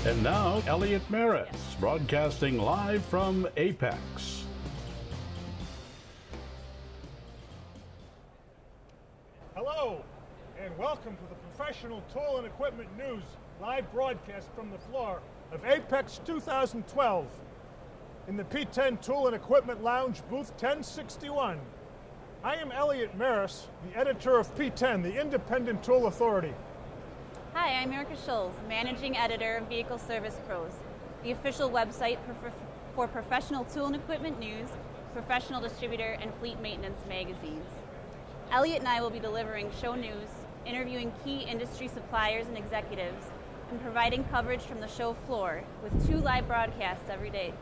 And now, Elliot Maris, broadcasting live from AAPEX. Hello, and welcome to the Professional Tool and Equipment News live broadcast from the floor of AAPEX 2012 in the P10 Tool and Equipment Lounge, booth 1061. I am Elliot Maris, the editor of P10, the Independent Tool Authority. Hi, I'm Erica Schulz, Managing Editor of Vehicle Service Pros, the official website for professional tool and equipment news, professional distributor, and fleet maintenance magazines. Elliot and I will be delivering show news, interviewing key industry suppliers and executives, and providing coverage from the show floor with 2 live broadcasts every day.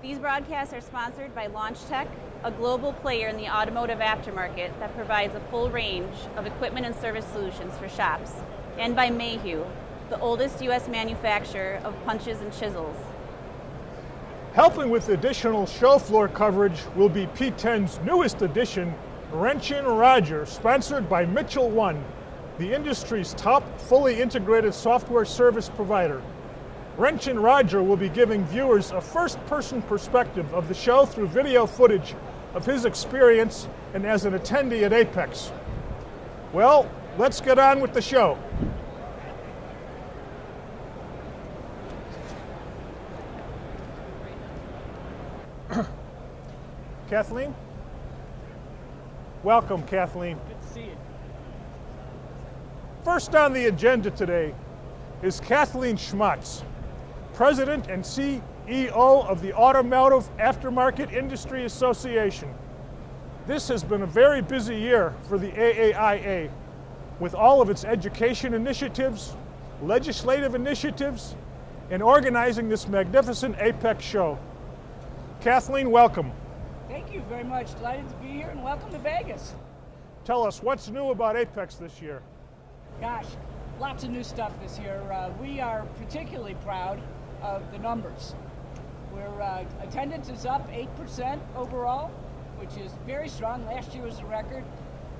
These broadcasts are sponsored by LaunchTech, a global player in the automotive aftermarket that provides a full range of equipment and service solutions for shops, and by Mayhew, the oldest U.S. manufacturer of punches and chisels. Helping with additional show floor coverage will be P10's newest edition, Wrench-In Roger, sponsored by Mitchell 1, the industry's top fully integrated software service provider. Wrench-In Roger will be giving viewers a first-person perspective of the show through video footage of his experience and as an attendee at AAPEX. Well, let's get on with the show. Kathleen? Welcome, Kathleen. Good to see you. First on the agenda today is Kathleen Schmaatz, President and CEO of the Automotive Aftermarket Industry Association. This has been a very busy year for the AAIA, with all of its education initiatives, legislative initiatives, and organizing this magnificent AAPEX show. Kathleen, welcome. Thank you very much. Delighted to be here and welcome to Vegas. Tell us, what's new about AAPEX this year? Gosh, lots of new stuff this year. We are particularly proud of the numbers. Attendance is up 8% overall, which is very strong. Last year was a record.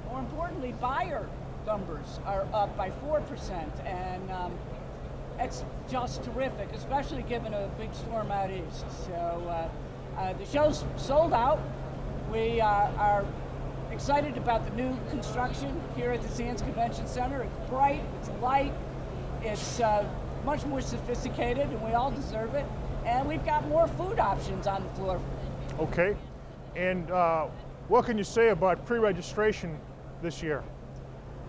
More importantly, buyer numbers are up by 4%, and that's just terrific, especially given a big storm out east. So the show's sold out. We are excited about the new construction here at the Sands Convention Center. It's bright, it's light, it's much more sophisticated, and we all deserve it. And we've got more food options on the floor. Okay, and what can you say about pre-registration this year?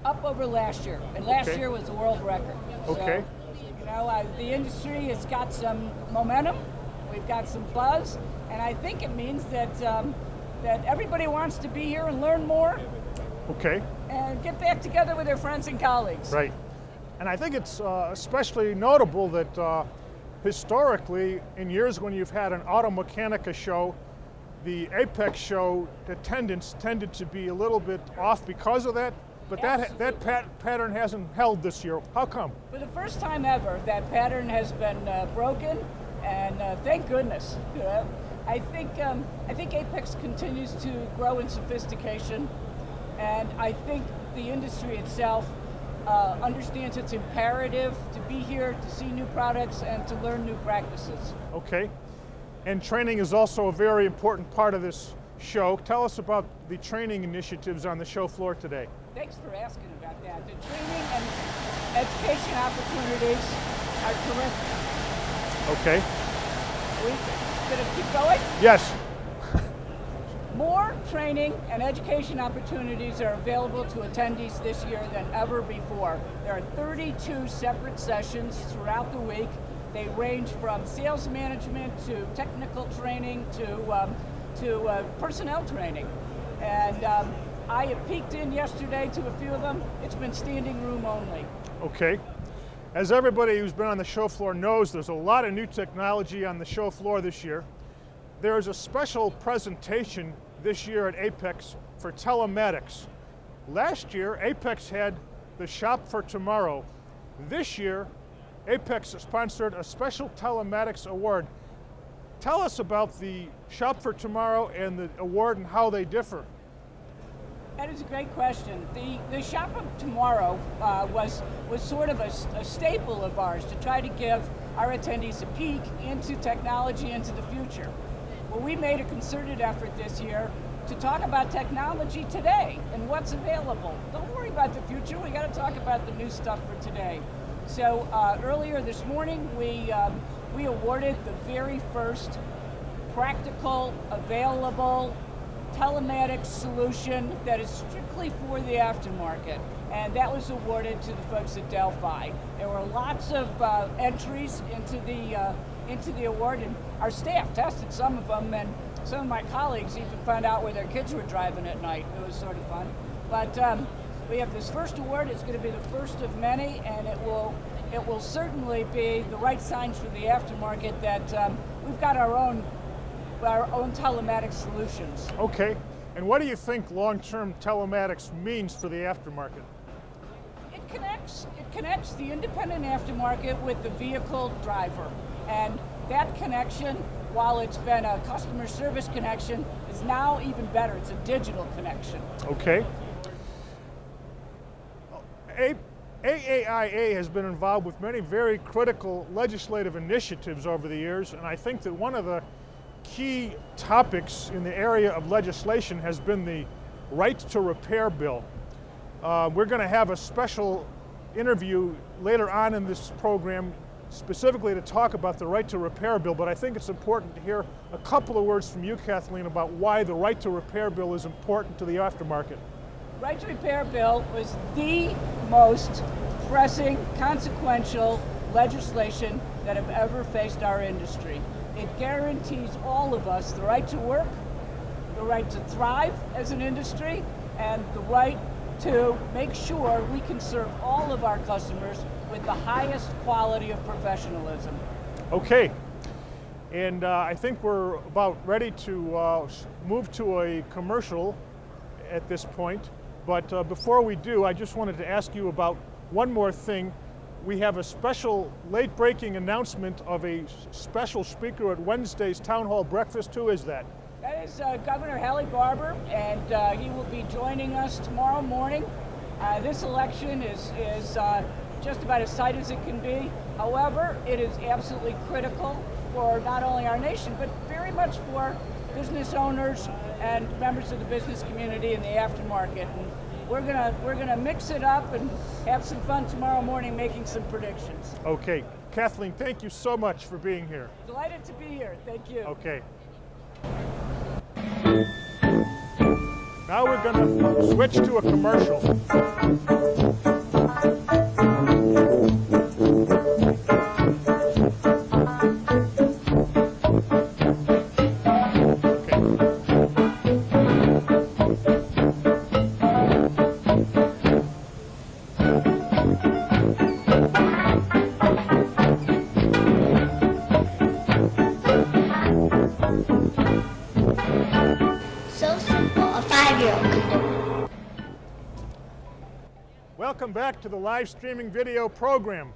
Up over last year, and last year was a world record. Okay. So, you know, the industry has got some momentum, we've got some buzz, and I think it means that that everybody wants to be here and learn more. Okay. And get back together with their friends and colleagues. Right. And I think it's especially notable that historically, in years when you've had an Auto Mechanica show, the AAPEX show attendance tended to be a little bit off because of that, but that pattern hasn't held this year. How come? For the first time ever, that pattern has been broken, and thank goodness. I think AAPEX continues to grow in sophistication, and I think the industry itself understands it's imperative to be here, to see new products, and to learn new practices. Okay. And training is also a very important part of this show. Tell us about the training initiatives on the show floor today. Thanks for asking about that. The training and education opportunities are terrific. Okay. We gonna keep going? Yes. More training and education opportunities are available to attendees this year than ever before. There are 32 separate sessions throughout the week. They range from sales management to technical training to personnel training. And I have peeked in yesterday to a few of them. It's been standing room only. Okay. As everybody who's been on the show floor knows, there's a lot of new technology on the show floor this year. There is a special presentation this year at AAPEX for telematics. Last year, AAPEX had the Shop for Tomorrow. This year, AAPEX sponsored a special telematics award. Tell us about the Shop for Tomorrow and the award and how they differ. That is a great question. The Shop of Tomorrow was sort of a staple of ours to try to give our attendees a peek into technology, into the future. Well, we made a concerted effort this year to talk about technology today and what's available. Don't worry about the future, we got to talk about the new stuff for today. So earlier this morning, we awarded the very first practical, available telematics solution that is strictly for the aftermarket, and that was awarded to the folks at Delphi. There were lots of entries into the award, and our staff tested some of them, and some of my colleagues even found out where their kids were driving at night. It was sort of fun. But we have this first award. It's going to be the first of many, and it will certainly be the right signs for the aftermarket that we've got our own telematics solutions. Okay, and what do you think long-term telematics means for the aftermarket? It connects the independent aftermarket with the vehicle driver, and that connection, while it's been a customer service connection, is now even better. It's a digital connection. Okay. AAIA has been involved with many very critical legislative initiatives over the years, and I think that one of the key topics in the area of legislation has been the right to repair bill. We're going to have a special interview later on in this program specifically to talk about the right to repair bill, but I think it's important to hear a couple of words from you, Kathleen, about why the right to repair bill is important to the aftermarket. Right to repair bill was the most pressing, consequential legislation that have ever faced our industry. It guarantees all of us the right to work, the right to thrive as an industry, and the right to make sure we can serve all of our customers with the highest quality of professionalism. Okay, and I think we're about ready to move to a commercial at this point, but before we do, I just wanted to ask you about one more thing. We have a special late-breaking announcement of a special speaker at Wednesday's Town Hall Breakfast. Who is that? That is Governor Hallie Barbour, and he will be joining us tomorrow morning. This election is just about as tight as it can be. However, it is absolutely critical for not only our nation, but very much for business owners and members of the business community in the aftermarket. And we're gonna mix it up and have some fun tomorrow morning making some predictions. Okay, Kathleen, thank you so much for being here. Delighted to be here. Thank you. Okay. Now we're gonna switch to a commercial. Welcome back to the live streaming video program.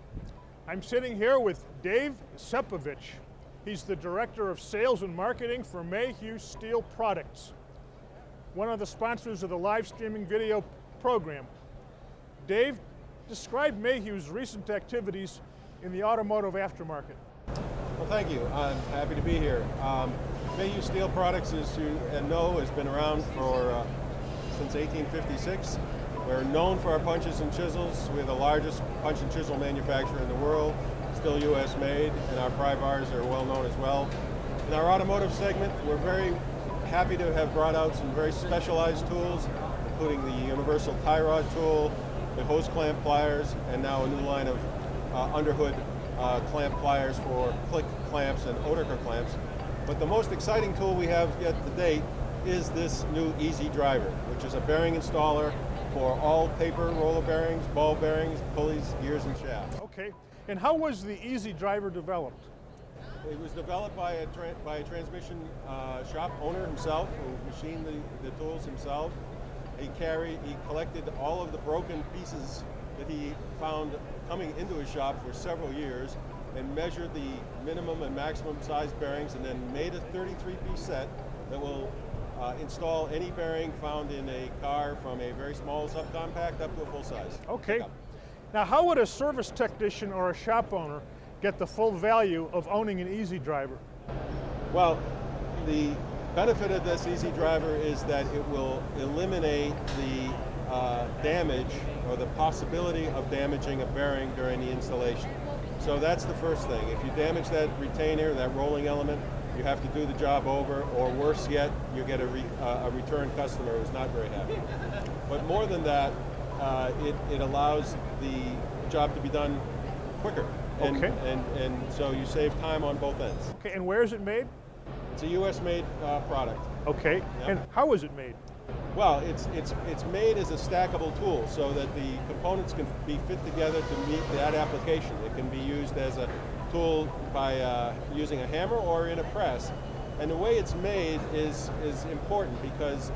I'm sitting here with Dave Sepovich. He's the Director of Sales and Marketing for Mayhew Steel Products, one of the sponsors of the live streaming video program. Dave, describe Mayhew's recent activities in the automotive aftermarket. Well, thank you. I'm happy to be here. Mayhew Steel Products, as you know, has been around for since 1856. We're known for our punches and chisels. We're the largest punch and chisel manufacturer in the world, still U.S. made, and our pry bars are well known as well. In our automotive segment, we're very happy to have brought out some very specialized tools, including the universal tie rod tool, the hose clamp pliers, and now a new line of underhood clamp pliers for click clamps and Oetiker clamps. But the most exciting tool we have yet to date is this new Easy Driver, which is a bearing installer for all paper roller bearings, ball bearings, pulleys, gears, and shafts. Okay, and how was the Easy Driver developed? It was developed by a transmission shop owner himself, who machined the tools himself. He collected all of the broken pieces that he found coming into his shop for several years and measured the minimum and maximum size bearings, and then made a 33-piece set that will install any bearing found in a car from a very small subcompact up to a full size. Okay. pickup. Now, how would a service technician or a shop owner get the full value of owning an Easy Driver? Well, the benefit of this Easy Driver is that it will eliminate the damage or the possibility of damaging a bearing during the installation. So that's the first thing. If you damage that retainer, that rolling element, you have to do the job over, or worse yet, you get a return customer who's not very happy. But more than that, it allows the job to be done quicker. And, Okay. and so you save time on both ends. Okay, and where is it made? It's a US-made product. Okay, Yep. and how is it made? Well, it's made as a stackable tool so that the components can be fit together to meet that application. It can be used as a tool by using a hammer or in a press. And the way it's made is important because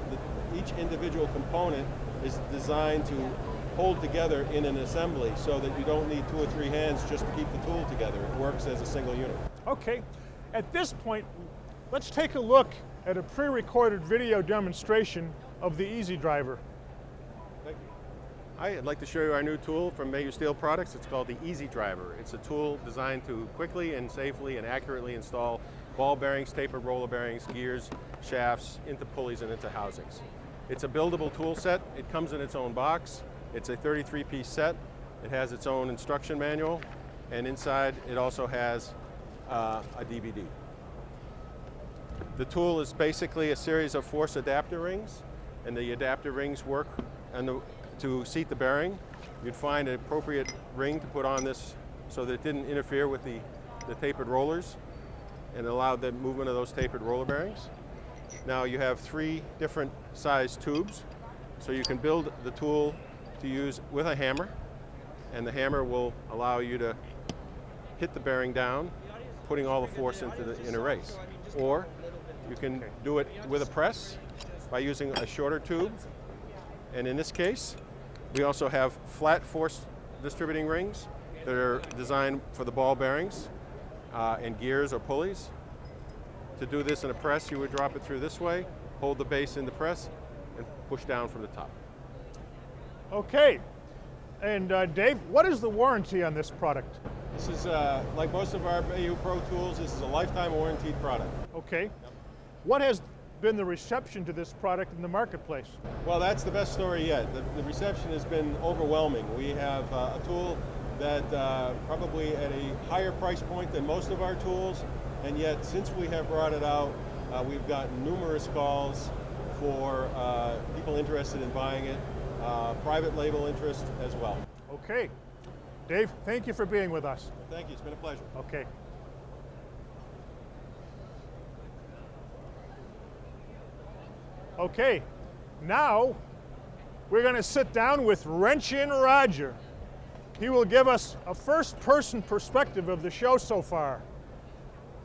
each individual component is designed to hold together in an assembly so that you don't need 2 or 3 hands just to keep the tool together. It works as a single unit. Okay, at this point, let's take a look at a pre-recorded video demonstration of the Easy Driver. Thank you. Hi, I'd like to show you our new tool from Mayhew Steel Products. It's called the Easy Driver. It's a tool designed to quickly and safely and accurately install ball bearings, tapered roller bearings, gears, shafts into pulleys and into housings. It's a buildable tool set. It comes in its own box. It's a 33-piece set. It has its own instruction manual, and inside it also has a DVD. The tool is basically a series of force adapter rings, and the adapter rings work to seat the bearing. You'd find an appropriate ring to put on this so that it didn't interfere with the tapered rollers and allowed the movement of those tapered roller bearings. Now you have 3 different size tubes, so you can build the tool to use with a hammer, and the hammer will allow you to hit the bearing down, putting all the force in a race. Or you can do it with a press by using a shorter tube. And in this case, we also have flat force distributing rings that are designed for the ball bearings and gears or pulleys. To do this in a press, you would drop it through this way, hold the base in the press, and push down from the top. Okay, and Dave, what is the warranty on this product? This is, like most of our Mayhew Pro tools, this is a lifetime warranted product. Okay, what has been the reception to this product in the marketplace? Well, that's the best story yet. The reception has been overwhelming. We have a tool that probably at a higher price point than most of our tools, and yet since we have brought it out, we've gotten numerous calls for people interested in buying it, private label interest as well. Okay, Dave, thank you for being with us. Thank you, it's been a pleasure. Okay. Okay, now we're going to sit down with Wrenchin' Roger. He will give us a first-person perspective of the show so far.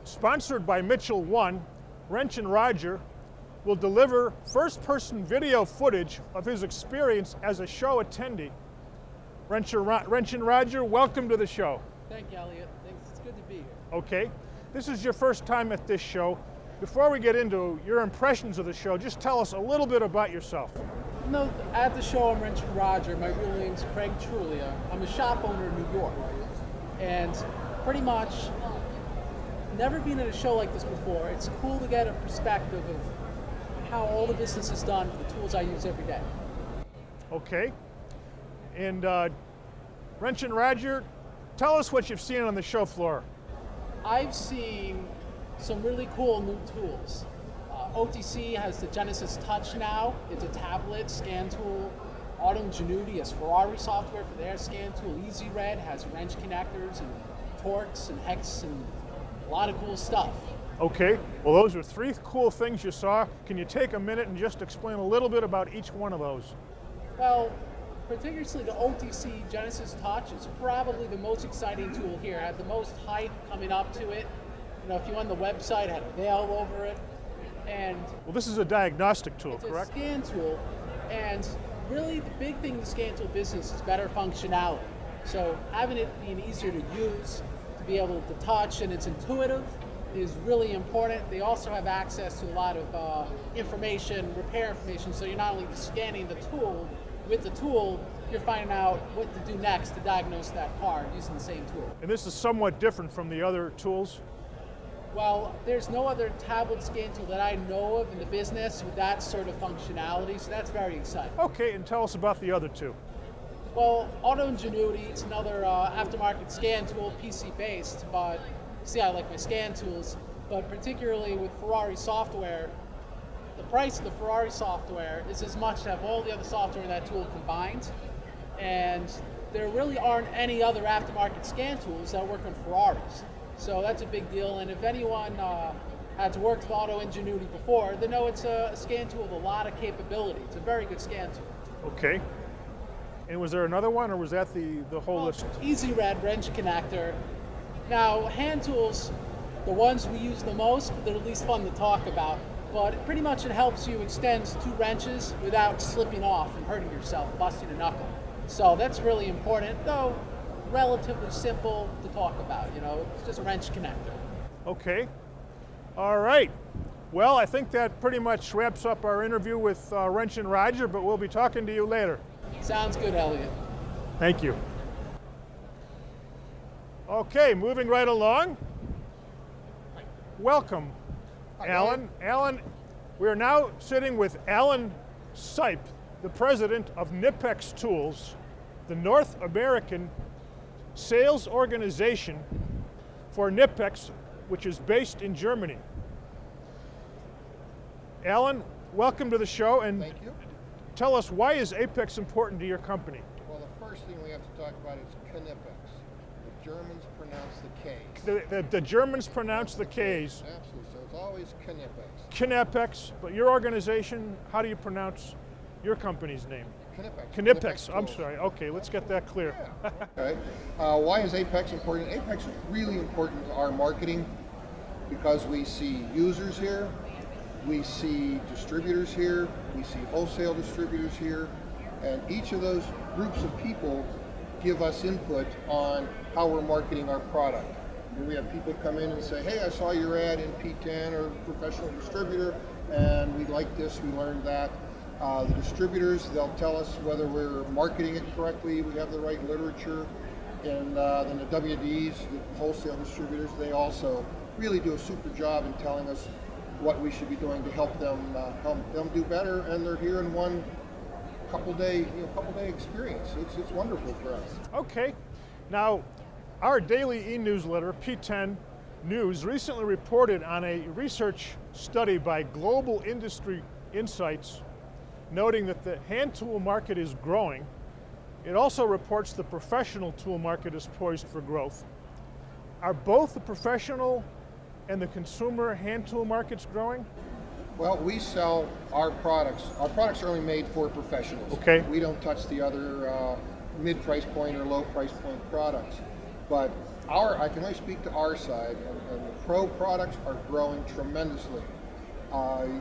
Sponsored by Mitchell 1, Wrenchin' Roger will deliver first-person video footage of his experience as a show attendee. Wrenchin' Roger, welcome to the show. Thank you, Elliot. Thanks. It's good to be here. Okay, this is your first time at this show. Before we get into your impressions of the show, just tell us a little bit about yourself. No, at the show, I'm Wrenchin' Roger. My real name's Craig Trulia. I'm a shop owner in New York. And pretty much never been at a show like this before. It's cool to get a perspective of how all the business is done for the tools I use every day. Okay, and Wrenchin' Roger, tell us what you've seen on the show floor. I've seen some really cool new tools. OTC has the Genesis Touch now. It's a tablet scan tool. Auto Ingenuity has Ferrari software for their scan tool. Easy Red has wrench connectors and Torx and hex and a lot of cool stuff. Okay, well those are 3 cool things you saw. Can you take a minute and just explain a little bit about each one of those? Well, particularly the OTC Genesis Touch is probably the most exciting tool here. It had the most hype coming up to it. You know, if you went on the website, it had a veil over it. And well, this is a diagnostic tool, it's correct? a scan tool, and really the big thing in the scan tool business is better functionality. So having it being easier to use, to be able to touch, and it's intuitive, is really important. They also have access to a lot of information, repair information, so you're not only scanning the tool, with the tool, you're finding out what to do next to diagnose that car using the same tool. And this is somewhat different from the other tools? Well, there's no other tablet scan tool that I know of in the business with that sort of functionality, so that's very exciting. Okay, and tell us about the other two. Well, Auto Ingenuity, it's another aftermarket scan tool, PC-based, but see, I like my scan tools, but particularly with Ferrari software, the price of the Ferrari software is as much to have all the other software in that tool combined, and there really aren't any other aftermarket scan tools that work on Ferraris. So that's a big deal, and if anyone has worked with Auto Ingenuity before, they know it's a scan tool with a lot of capability. It's a very good scan tool. Okay. And was there another one, or was that the whole list? Easy Red wrench connector. Now, hand tools, the ones we use the most, they're the least fun to talk about, but pretty much it helps you extend 2 wrenches without slipping off and hurting yourself, busting a knuckle. So that's really important, though relatively simple to talk about, you know, it's just a wrench connector. Okay. All right. Well, I think that pretty much wraps up our interview with Wrench and Roger, but we'll be talking to you later. Sounds good, Elliot. Thank you. Okay, moving right along. Welcome, Alan. Alan, we're now sitting with Alan Sipe, the president of Knipex Tools, the North American sales organization for Knipex, which is based in Germany. Alan, welcome to the show, and thank you. Tell us, why is AAPEX important to your company? Well, the first thing we have to talk about is Knipex. The Germans pronounce the K's. The Germans pronounce the K's. Absolutely, so it's always Knipex. Knipex, but your organization, how do you pronounce your company's name? Knipex. Knipex, I'm sorry. Okay, let's get that clear. Yeah. Okay. Why is AAPEX important? AAPEX is really important to our marketing because we see users here, we see distributors here, we see wholesale distributors here, and each of those groups of people give us input on how we're marketing our product. And we have people come in and say, hey, I saw your ad in P10 or Professional Distributor, and we like this, we learned that. The distributors, they'll tell us whether we're marketing it correctly, we have the right literature, and then the WDs, the wholesale distributors, they also really do a super job in telling us what we should be doing to help them do better, and they're here in one couple day experience. It's wonderful for us. Okay, now our daily e-newsletter, P10 News, recently reported on a research study by Global Industry Insights, noting that the hand tool market is growing. It also reports the professional tool market is poised for growth. Are both the professional and the consumer hand tool markets growing? Well, we sell our products. Our products are only made for professionals. Okay. We don't touch the other mid-price point or low-price point products. But I can only speak to our side, and the pro products are growing tremendously.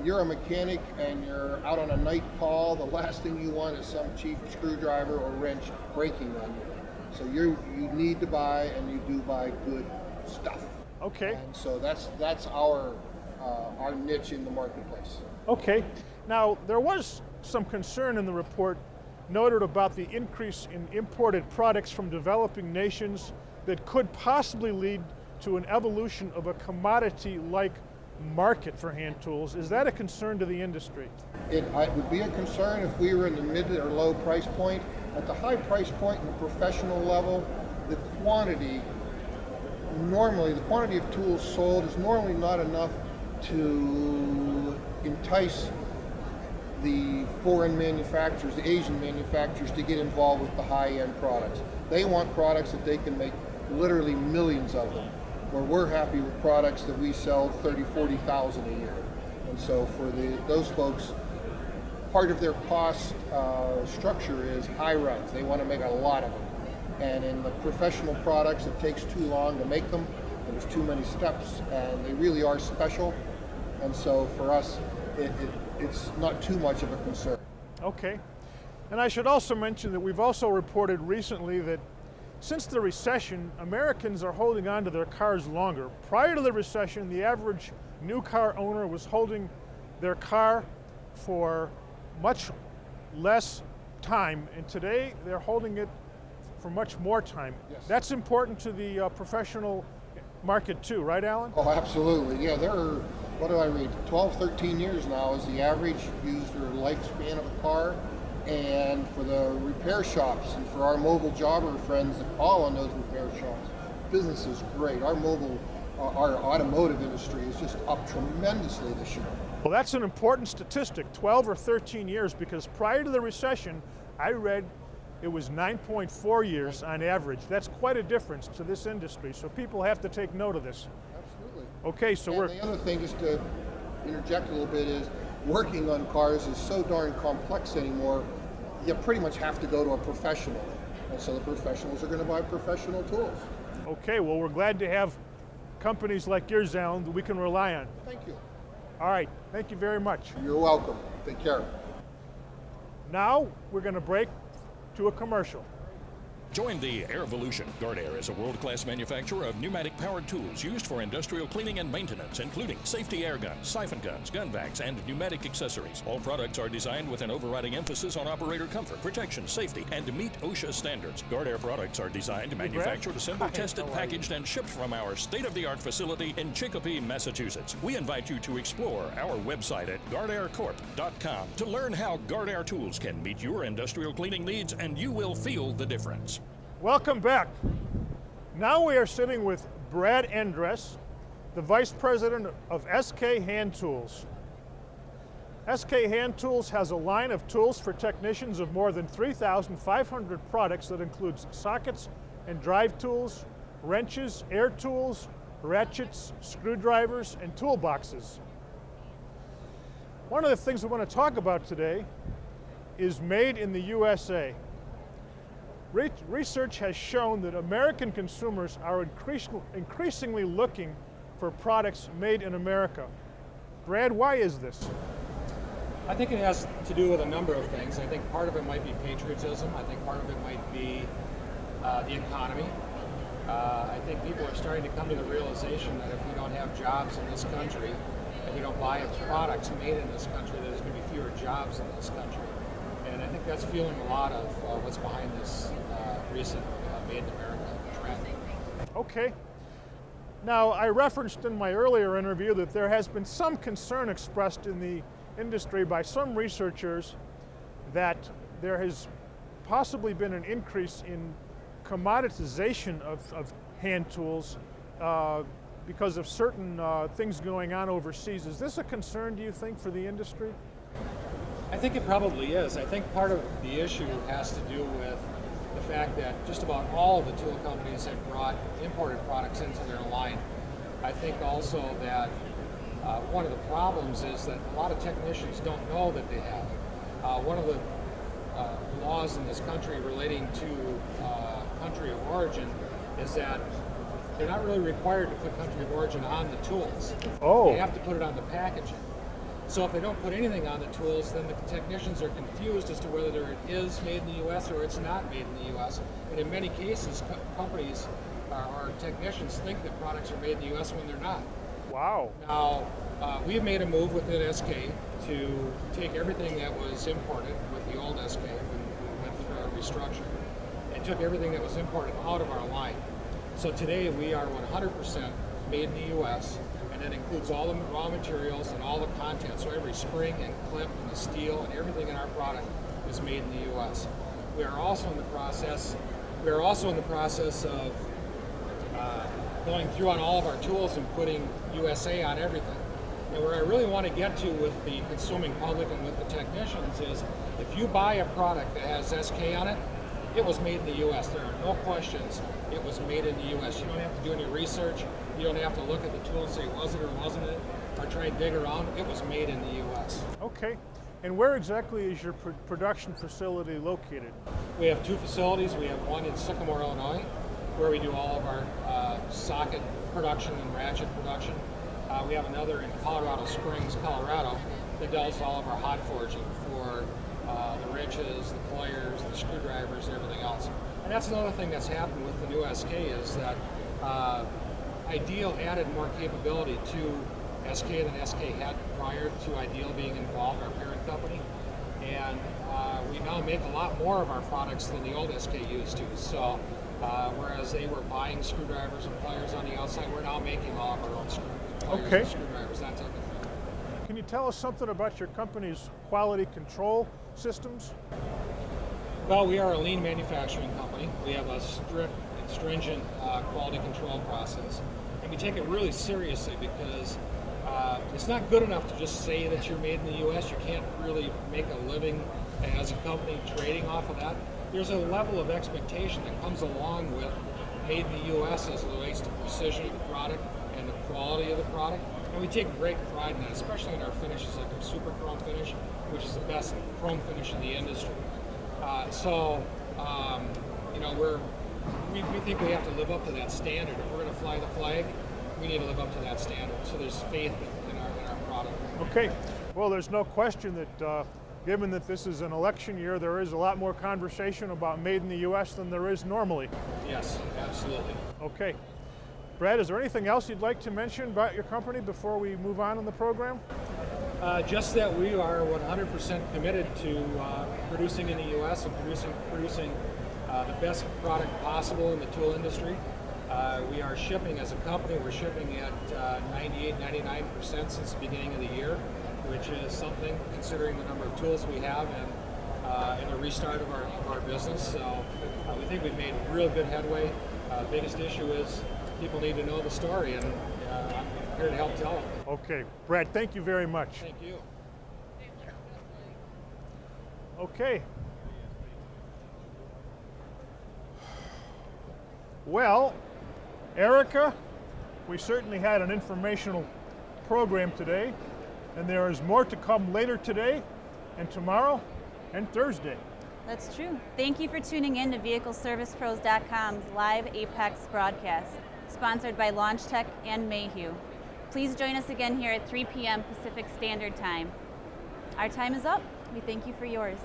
You're a mechanic and you're out on a night call, the last thing you want is some cheap screwdriver or wrench breaking on you. So you need to buy, and you do buy good stuff. Okay. And so that's our niche in the marketplace. Okay. Now, there was some concern in the report noted about the increase in imported products from developing nations that could possibly lead to an evolution of a commodity-like market for hand tools. Is that a concern to the industry? It would be a concern if we were in the mid or low price point. At the high price point in the professional level, the quantity of tools sold is normally not enough to entice the foreign manufacturers, the Asian manufacturers, to get involved with the high-end products. They want products that they can make literally millions of them, where we're happy with products that we sell 30, 40,000 a year. And so for those folks, part of their cost structure is high runs. They want to make a lot of them. And in the professional products, it takes too long to make them, and there's too many steps, and they really are special. And so for us, it's not too much of a concern. Okay. And I should also mention that we've also reported recently that Since the recession, Americans are holding on to their cars longer. Prior to the recession, the average new car owner was holding their car for much less time, and today they're holding it for much more time. Yes. That's important to the professional market too, right, Alan? Oh, absolutely. Yeah, there are, what do I read, 12, 13 years now is the average user lifespan of a car. And for the repair shops and for our mobile jobber friends that call on those repair shops, business is great. Our automotive industry is just up tremendously this year. Well, that's an important statistic, 12 or 13 years, because prior to the recession, I read it was 9.4 years on average. That's quite a difference to this industry, so people have to take note of this. Absolutely. Okay, so and the other thing, just to interject a little bit, is working on cars is so darn complex anymore, you pretty much have to go to a professional. And so the professionals are going to buy professional tools. Okay, well, we're glad to have companies like yours, Alan, that we can rely on. Thank you. All right, thank you very much. You're welcome. Take care. Now, we're going to break to a commercial. Join the Airvolution. GuardAir is a world-class manufacturer of pneumatic-powered tools used for industrial cleaning and maintenance, including safety air guns, siphon guns, gun vacs, and pneumatic accessories. All products are designed with an overriding emphasis on operator comfort, protection, safety, and to meet OSHA standards. GuardAir products are designed, manufactured, assembled, tested, packaged, and shipped from our state-of-the-art facility in Chicopee, Massachusetts. We invite you to explore our website at GuardAirCorp.com to learn how GuardAir tools can meet your industrial cleaning needs, and you will feel the difference. Welcome back. Now we are sitting with Brad Endress, the Vice President of SK Hand Tools. SK Hand Tools has a line of tools for technicians of more than 3,500 products that includes sockets and drive tools, wrenches, air tools, ratchets, screwdrivers, and toolboxes. One of the things we want to talk about today is made in the USA. Research has shown that American consumers are increasingly looking for products made in America. Brad, why is this? I think it has to do with a number of things. I think part of it might be patriotism. I think part of it might be the economy. I think people are starting to come to the realization that if we don't have jobs in this country, if we don't buy products made in this country, there's going to be fewer jobs in this country. And I think that's fueling a lot of what's behind this recent Made in America trend. Okay. Now, I referenced in my earlier interview that there has been some concern expressed in the industry by some researchers that there has possibly been an increase in commoditization of hand tools because of certain things going on overseas. Is this a concern, do you think, for the industry? I think it probably is. I think part of the issue has to do with the fact that just about all of the tool companies have brought imported products into their line. I think also that one of the problems is that a lot of technicians don't know that they have. One of the laws in this country relating to country of origin is that they're not really required to put country of origin on the tools. Oh. They have to put it on the packaging. So if they don't put anything on the tools, then the technicians are confused as to whether it is made in the U.S. or it's not made in the U.S. And in many cases, companies or technicians think that products are made in the U.S. when they're not. Wow. Now, we've made a move within SK to take everything that was imported with the old SK, we went through a restructuring, and took everything that was imported out of our line. So today we are 100% made in the U.S., and that includes all the raw materials and all the content. So every spring and clip and the steel and everything in our product is made in the U.S. We are also in the process of going through on all of our tools and putting USA on everything. And where I really want to get to with the consuming public and with the technicians is, if you buy a product that has SK on it, it was made in the U.S. There are no questions. It was made in the U.S. You don't have to do any research. You don't have to look at the tool and say, was it or wasn't it? Or try and dig around. It was made in the U.S. Okay. And where exactly is your production facility located? We have two facilities. We have one in Sycamore, Illinois, where we do all of our socket production and ratchet production. We have another in Colorado Springs, Colorado, that does all of our hot forging for the wrenches, the pliers, the screwdrivers, everything else. And that's another thing that's happened with the new SK is that Ideal added more capability to SK than SK had prior to Ideal being involved, our parent company. And we now make a lot more of our products than the old SK used to. So whereas they were buying screwdrivers and pliers on the outside, we're now making all of our own pliers and screwdrivers, that type of thing. Can you tell us something about your company's quality control systems? Well, we are a lean manufacturing company. We have a strict and stringent quality control process. And we take it really seriously because it's not good enough to just say that you're made in the U.S. You can't really make a living as a company trading off of that. There's a level of expectation that comes along with made in the U.S. as it relates to precision of the product and the quality of the product. And we take great pride in that, especially in our finishes, like our super chrome finish, which is the best chrome finish in the industry. You know, we think we have to live up to that standard. If we're going to fly the flag, we need to live up to that standard. So there's faith in our product. Okay. Well, there's no question that given that this is an election year, there is a lot more conversation about made in the U.S. than there is normally. Yes, absolutely. Okay. Brad, is there anything else you'd like to mention about your company before we move on in the program? Just that we are 100% committed to producing in the U.S. and producing the best product possible in the tool industry. We are shipping as a company, we're shipping at 98-99% since the beginning of the year, which is something considering the number of tools we have and the restart of our business. So we think we've made real good headway. The biggest issue is people need to know the story, and I'm here to help tell it. Okay. Brad, thank you very much. Thank you. Okay. Well, Erica, we certainly had an informational program today, and there is more to come later today and tomorrow and Thursday. That's true. Thank you for tuning in to VehicleServicePros.com's live AAPEX broadcast, sponsored by LaunchTech and Mayhew. Please join us again here at 3 p.m. Pacific Standard Time. Our time is up. We thank you for yours.